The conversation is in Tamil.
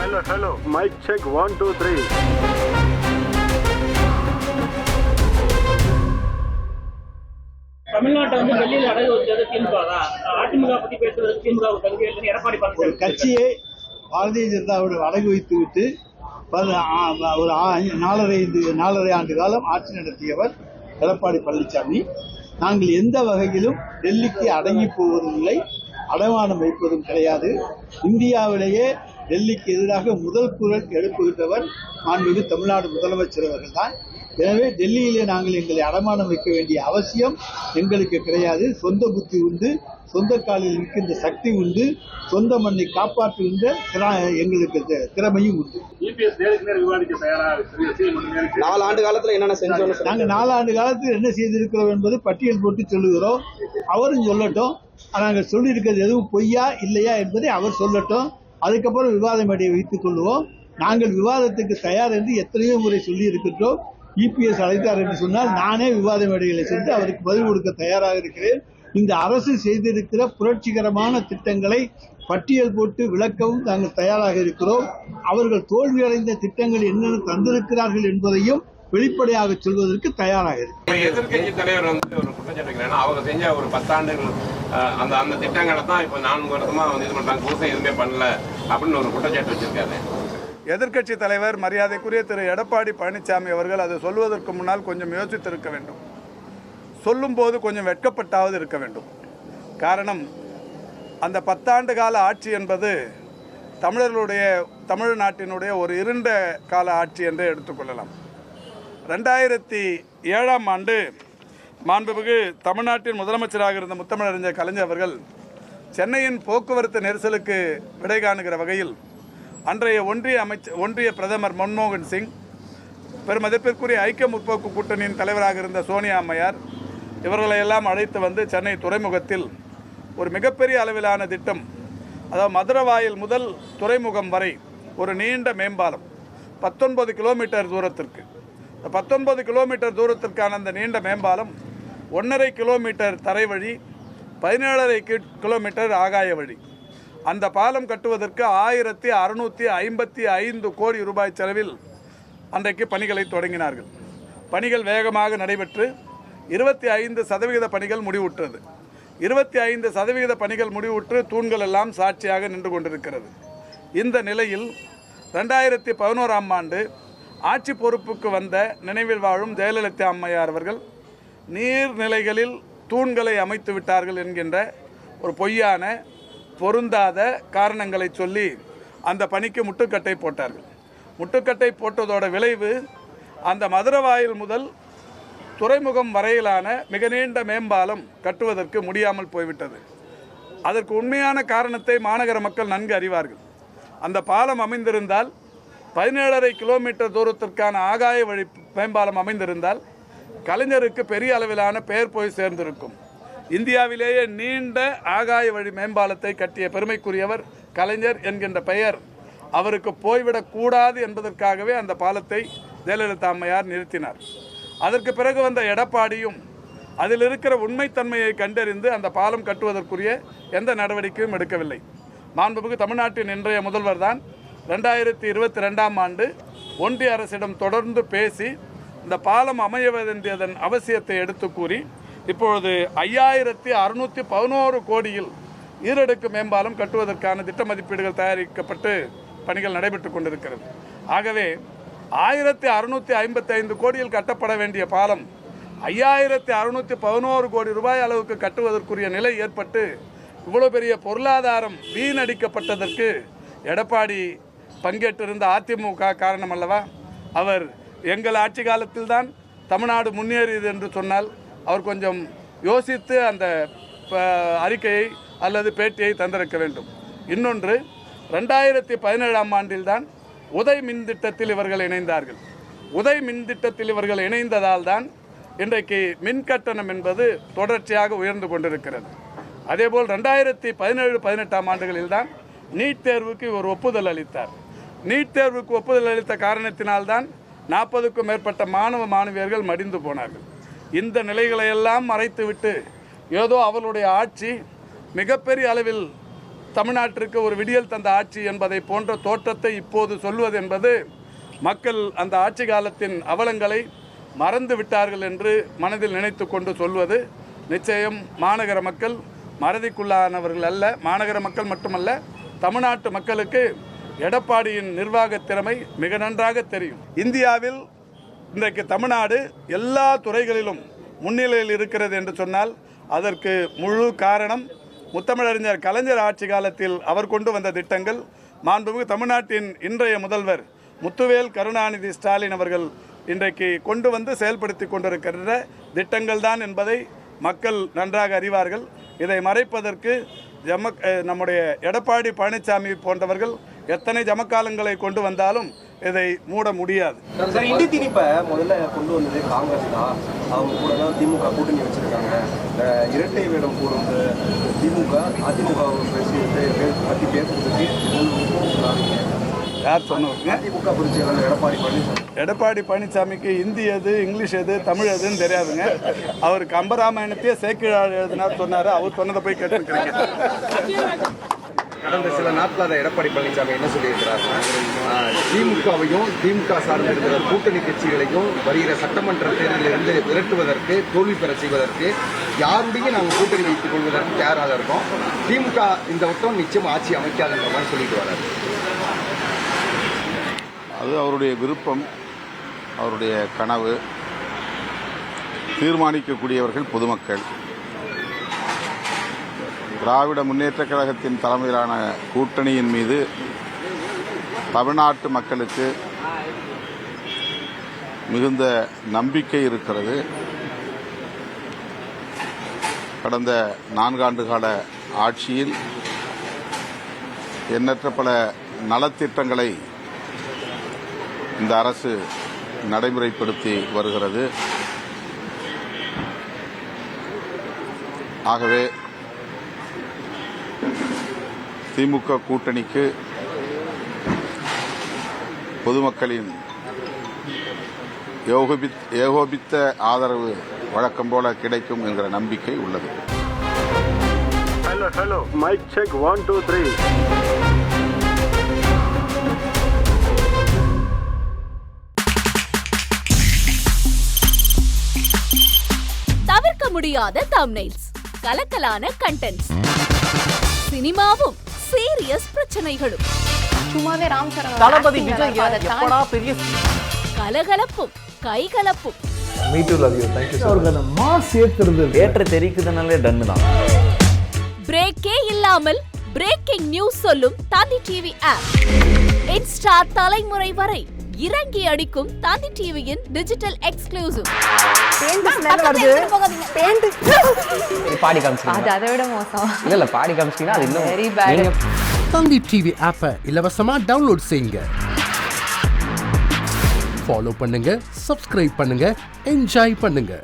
Hello. Mic check 1 2 3. தமிழ்நாட்டை வந்து டெல்லியில் அடகு வச்சது திமுக தான். அதிமுக பத்தி பேசுறது திமுக கல்வி எடப்பாடி ஒரு கட்சியை பாரதிய ஜனதாவோடு அடகு வைத்து விட்டு ஒரு 4.5 ஆண்டு காலம் ஆட்சி நடத்தியவர் எடப்பாடி பழனிசாமி. நாங்கள் எந்த வகையிலும் டெல்லிக்கு அடங்கி போவதில்லை, அடமானம் வைப்பதும் கிடையாது. இந்தியாவிலேயே டெல்லிக்கு எதிராக முதல் குரல் எழுப்புகின்றவர் மாண்புமிகு தமிழ்நாடு முதலமைச்சர் அவர்கள் தான். எனவே டெல்லியிலே நாங்கள் எங்களை அடமானம் வைக்க வேண்டிய அவசியம் எங்களுக்கு கிடையாது. சொந்த புத்தி உண்டு, சொந்த காலில் நிற்கின்ற சக்தி உண்டு, சொந்த மண்ணை காப்பாற்றுகின்ற எங்களுக்கு திறமையும் உண்டு. 4 ஆண்டு காலத்தில் என்னென்ன செஞ்சோம்? நாங்கள் 4 ஆண்டு காலத்தில் என்ன செய்திருக்கிறோம் என்பது பட்டியல் போட்டு சொல்லுகிறோம். அவரும் சொல்லட்டும். நாங்கள் சொல்லியிருக்கிறது எதுவும் பொய்யா இல்லையா என்பதை அவர் சொல்லட்டும். அதுக்கப்புறம் விவாத மேடையை வைத்துக் கொள்வோம். நாங்கள் விவாதத்துக்கு தயார் என்று எத்தனையோ முறை சொல்லி இருக்கின்றோம். இபிஎஸ் அழைத்தார் என்று சொன்னால் நானே விவாத மேடைகளை சென்று அவருக்கு பதில் கொடுக்க தயாராக இருக்கிறேன். இந்த அரசு செய்திருக்கிற புரட்சிகரமான திட்டங்களை பட்டியல் போட்டு விளக்கவும் நாங்கள் தயாராக இருக்கிறோம். அவர்கள் தோல்வியடைந்த திட்டங்கள் என்னென்ன தந்திருக்கிறார்கள் என்பதையும் வெளிப்படையாக சொல்வதற்கு தயாராக இருக்கிறோம். எதிர்கட்சி தலைவர் வந்து ஒரு குற்றச்சாட்டு, அவங்க செஞ்ச ஒரு 10 ஆண்டுகள் அந்த திட்டங்களை தான் இப்ப 4 வருஷமா வந்து இது பண்றாங்க, புதுசா எதுவுமே பண்ணல அப்படின்னு ஒரு குற்றச்சாட்டு வச்சிருக்காரு. எதிர்க்கட்சி தலைவர் மரியாதைக்குரிய திரு எடப்பாடி பழனிசாமி அவர்கள் அதை சொல்வதற்கு முன்னால் கொஞ்சம் யோசித்திருக்க வேண்டும். சொல்லும்போது கொஞ்சம் வெட்கப்பட்டாவது இருக்க வேண்டும். காரணம், அந்த 10 ஆண்டு கால ஆட்சி என்பது தமிழ்நாட்டினுடைய ஒரு இருண்ட கால ஆட்சி என்றே எடுத்துக்கொள்ளலாம். 2007ஆம் ஆண்டு மாண்புமிகு தமிழ்நாட்டின் முதலமைச்சராக இருந்த முத்தமிழறிஞர் கலைஞர் அவர்கள் சென்னையின் போக்குவரத்து நெரிசலுக்கு விடை காணுகிற வகையில் அன்றைய ஒன்றிய பிரதமர் மன்மோகன் சிங், பெருமதிப்பிற்குரிய ஐக்கிய முற்போக்கு கூட்டணியின் தலைவராக இருந்த சோனியா அம்மையார் இவர்களையெல்லாம் அழைத்து வந்து சென்னை துறைமுகத்தில் ஒரு மிகப்பெரிய அளவிலான திட்டம், அதாவது மதுரவாயில் முதல் துறைமுகம் வரை ஒரு நீண்ட மேம்பாலம் 19 கிலோமீட்டர் தூரத்திற்கு, 19 கிலோமீட்டர் தூரத்திற்கான அந்த நீண்ட மேம்பாலம் 1.5 கிலோமீட்டர் தரை வழி, 17.5 கிலோமீட்டர் ஆகாய வழி. அந்த பாலம் கட்டுவதற்கு 1655 கோடி ரூபாய் செலவில் அன்றைக்கு பணிகளை தொடங்கினார்கள். பணிகள் வேகமாக நடைபெற்று 25% பணிகள் முடிவுற்றது. 25% பணிகள் முடிவுற்று தூண்கள் எல்லாம் சாட்சியாக நின்று கொண்டிருக்கிறது. இந்த நிலையில் 2011ஆம் ஆண்டு ஆட்சி பொறுப்புக்கு வந்த நினைவில் வாழும் ஜெயலலிதா அம்மையார் அவர்கள் நீர்நிலைகளில் தூண்களை அமைத்து விட்டார்கள் என்கின்ற ஒரு பொய்யான பொருந்தாத காரணங்களை சொல்லி அந்த பணிக்கு முட்டுக்கட்டை போட்டார்கள். முட்டுக்கட்டை போட்டதோட விளைவு அந்த மதுரவாயில் முதல் துறைமுகம் வரையிலான மிக நீண்ட மேம்பாலம் கட்டுவதற்கு முடியாமல் போய்விட்டது. அதற்கு உண்மையான காரணத்தை மாநகர மக்கள் நன்கு அறிவார்கள். அந்த பாலம் அமைந்திருந்தால் 17.5 கிலோமீட்டர் தூரத்திற்கான ஆகாய வழி மேம்பாலம் அமைந்திருந்தால் கலைஞருக்கு பெரிய அளவிலான பெயர் போய் சேர்ந்திருக்கும். இந்தியாவிலேயே நீண்ட ஆகாய வழி மேம்பாலத்தை கட்டிய பெருமைக்குரியவர் கலைஞர் என்கின்ற பெயர் அவருக்கு போய்விடக்கூடாது என்பதற்காகவே அந்த பாலத்தை ஜெயலலிதா அம்மையார் நிறுத்தினார். அதற்கு பிறகு வந்த எடப்பாடியும் அதில் இருக்கிற உண்மைத்தன்மையை கண்டறிந்து அந்த பாலம் கட்டுவதற்குரிய எந்த நடவடிக்கையும் எடுக்கவில்லை. மாண்புமிகு தமிழ்நாட்டின் இன்றைய முதல்வர் தான் 2022ஆம் ஆண்டு ஒன்றிய அரசிடம் தொடர்ந்து பேசி இந்த பாலம் அமைய வேண்டியதன் அவசியத்தை எடுத்து கூறி இப்பொழுது 5611 கோடியில் ஈரடுக்கு மேம்பாலம் கட்டுவதற்கான திட்ட மதிப்பீடுகள் தயாரிக்கப்பட்டு பணிகள் நடைபெற்று கொண்டிருக்கிறது. ஆகவே 1655 கோடியில் கட்டப்பட வேண்டிய பாலம் 5611 கோடி ரூபாய் அளவுக்கு கட்டுவதற்குரிய நிலை ஏற்பட்டு இவ்வளவு பெரிய பொருளாதாரம் வீணடிக்கப்பட்டதற்கு எடப்பாடி பங்கேற்றிருந்த அதிமுக காரணம் அல்லவா? அவர் எங்கள் ஆட்சி காலத்தில் தான் தமிழ்நாடு முன்னேறியது என்று சொன்னால் அவர் கொஞ்சம் யோசித்து அந்த அறிக்கையை அல்லது பேட்டியை தந்திருக்க வேண்டும். இன்னொன்று, 2017ஆம் ஆண்டில்தான் உதய் மின் திட்டத்தில் இவர்கள் இணைந்தார்கள். உதய் மின் திட்டத்தில் இவர்கள் இணைந்ததால் தான் இன்றைக்கு மின் கட்டணம் என்பது தொடர்ச்சியாக உயர்ந்து கொண்டிருக்கிறது. அதேபோல் 2017-18ஆம் ஆண்டுகளில் தான் நீட் தேர்வுக்கு இவர் ஒப்புதல் அளித்தார். நீட் தேர்வுக்கு ஒப்புதல் அளித்த காரணத்தினால்தான் 40க்கும் மேற்பட்ட மாணவியர்கள் மடிந்து போனார்கள். இந்த நிலைகளையெல்லாம் மறைத்துவிட்டு ஏதோ அவர்களுடைய ஆட்சி மிகப்பெரிய அளவில் தமிழ்நாட்டிற்கு ஒரு விடியல் தந்த ஆட்சி என்பதை போன்ற தோற்றத்தை இப்போது சொல்வது என்பது மக்கள் அந்த ஆட்சி காலத்தின் அவலங்களை மறந்து விட்டார்கள் என்று மனதில் நினைத்து கொண்டு சொல்வது நிச்சயம் மாநகர மக்கள் மறதிக்குள்ளானவர்கள் அல்ல. மாநகர மக்கள் மட்டுமல்ல, தமிழ்நாட்டு மக்களுக்கு எடப்பாடியின் நிர்வாக திறமை மிக நன்றாக தெரியும். இந்தியாவில் இன்றைக்கு தமிழ்நாடு எல்லா துறைகளிலும் முன்னிலையில் இருக்கிறது என்று சொன்னால் அதற்கு முழு காரணம் முத்தமிழறிஞர் கலைஞர் ஆட்சி காலத்தில் அவர் கொண்டு வந்த திட்டங்கள். மாண்புமிகு தமிழ்நாட்டின் இன்றைய முதல்வர் முத்துவேல் கருணாநிதி ஸ்டாலின் அவர்கள் இன்றைக்கு கொண்டு வந்து செயல்படுத்தி கொண்டிருக்கின்ற திட்டங்கள் தான் என்பதை மக்கள் நன்றாக அறிவார்கள். இதை மறைப்பதற்கு நம்முடைய எடப்பாடி பழனிசாமி போன்றவர்கள் எத்தனை ஜமக்காலங்களை கொண்டு வந்தாலும் இதை மூட முடியாது. சார், இந்தி திணிப்பை முதல்ல கொண்டு வந்தது காங்கிரஸ் தான். அவங்க கூட தான் திமுக கூட்டணி வச்சிருக்காங்க. இரட்டை வேடம் போடுறது திமுக அதிமுக பற்றி பேசுறதுக்கு யார் சொன்னவங்க? திமுக பொதுச்செயலாளர் எடப்பாடி பழனிசாமிக்கு இந்தி எது, இங்கிலீஷ் எது, தமிழ் எதுன்னு தெரியாதுங்க. அவர் கம்பராமாயணத்தையே சேக்கிழார் எழுதினார் சொன்னார். அவர் சொன்னதை போய் கேட்டுருக்கிறீங்க. கடந்த சில நாட்களாக எடப்பாடி பழனிசாமி என்ன சொல்லியிருக்கிறாருன்னா, திமுகவையும் திமுக சார்ந்து இருக்கிற கூட்டணி கட்சிகளையும் வருகிற சட்டமன்ற தேர்தலிலிருந்து விரட்டுவதற்கு, தோல்வி பெற செய்வதற்கு யாருடையும் நாங்கள் கூட்டணி வைத்துக் கொள்வதற்கு தயாராக இருக்கோம். திமுக இந்த வட்டம் நிச்சயம் ஆட்சி அமைக்காதுன்ற மாதிரி சொல்லிட்டு வர்றாரு. அது அவருடைய விருப்பம், அவருடைய கனவு. தீர்மானிக்கக்கூடியவர்கள் பொதுமக்கள். திராவிட முன்னேற்றக் கழகத்தின் தலைமையிலான கூட்டணியின் மீது தமிழ்நாட்டு மக்களுக்கு மிகுந்த நம்பிக்கை இருக்கிறது. கடந்த 4 ஆண்டு கால ஆட்சியில் எண்ணற்ற பல நலத்திட்டங்களை இந்த அரசு நடைமுறைப்படுத்தி வருகிறது. ஆகவே திமுக கூட்டணிக்கு பொதுமக்களின் ஏகோபித்த ஆதரவு வழக்கம் போல கிடைக்கும் என்கிற நம்பிக்கை உள்ளது. Hello. Mic check 1 2 3. தவிர்க்க முடியாத தம்ப்நெயில்ஸ், கலக்கலான கண்டென்ட்ஸ், சினிமாவும் சீரியஸ் பிரச்சனைகளும், சும்மாவே ராம் சரண் தளபதி விஜய் எப்படா பெரிய கலகலப்பும் கைகலப்பும். Me too, love you. Thank you so much. Mass ஏத்துறது ஏற்ற தெரிக்குதுனாலே டன் தான். பிரேக்கே இல்லாமல் பிரேக்கிங் நியூஸ் சொல்லும் தந்தி டிவி ஆப். இன்ஸ்டா தலைமுறை வரை இறங்கி அடிக்கும் தந்தி டிவியின் டிஜிட்டல் எக்ஸ்க்ளூசிவ். பாடி காமிச்சீங்க. அது அதை விட மோசம். இல்ல பாடி காமிச்சீங்கன்னா அது இன்னும் வெரி பேட். தந்தி டிவி ஆப்பை இலவசமா டவுன்லோட் செய்யுங்க. ஃபாலோ பண்ணுங்க, சப்ஸ்கிரைப் பண்ணுங்க, என்ஜாய் பண்ணுங்க.